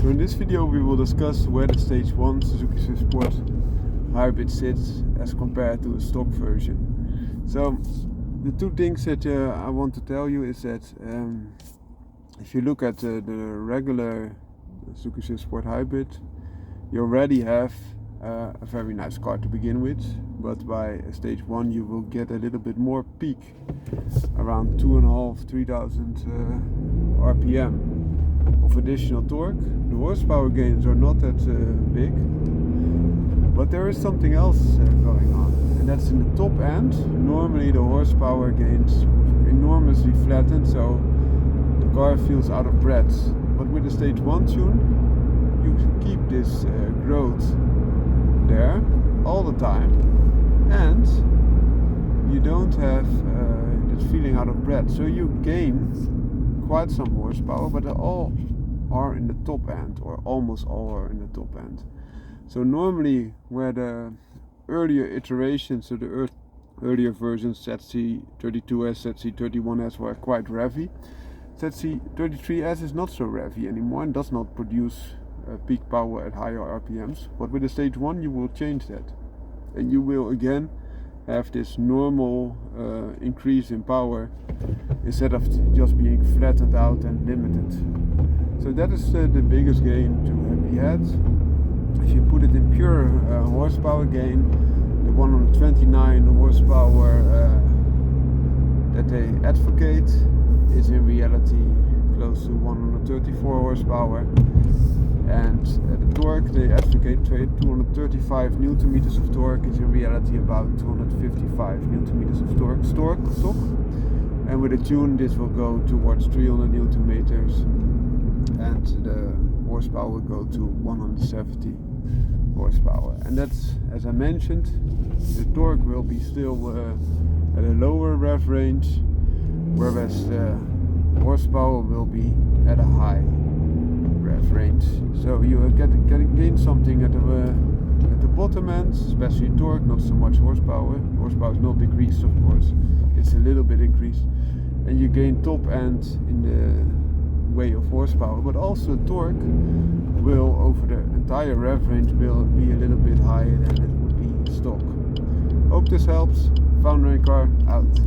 So in this video we will discuss where the Stage 1 Suzuki Swift Sport Hybrid sits as compared to a stock version. So the two things that I want to tell you is that if you look at the regular Suzuki Swift Sport Hybrid, you already have a very nice car to begin with, but by Stage 1 you will get a little bit more peak, around 2,500–3,000 RPM of additional torque. The horsepower gains are not that big, but there is something else going on, and that's in the top end. Normally the horsepower gains enormously flattened, so the car feels out of breath. But with the Stage 1 tune you keep this growth there all the time, and you don't have that feeling out of breath, so you gain quite some horsepower, but they all are in the top end, or almost all are in the top end. So normally where the earlier iterations, so the earlier versions, ZC33S, ZC31S, were quite revvy, ZC33S is not so revvy anymore and does not produce peak power at higher RPMs. But with the Stage 1 you will change that, and you will again have this normal increase in power instead of just being flattened out and limited. So that is the biggest gain to be had. If you put it in pure horsepower gain, the 129 horsepower that they advocate is in reality close to 134 horsepower, and the torque they advocate 235 Nm of torque is in reality about 255 Nm of torque stock, and with a tune this will go towards 300 Nm, and the horsepower will go to 170 horsepower. And that's, as I mentioned, the torque will be still at a lower rev range, whereas the horsepower will be at a high rev range. So you will gain something at the bottom end, especially torque, not so much horsepower. Horsepower is not decreased, of course, it's a little bit increased, and you gain top end in the way of horsepower, but also torque will over the entire rev range will be a little bit higher than it would be stock. Hope this helps. Foundering Car out.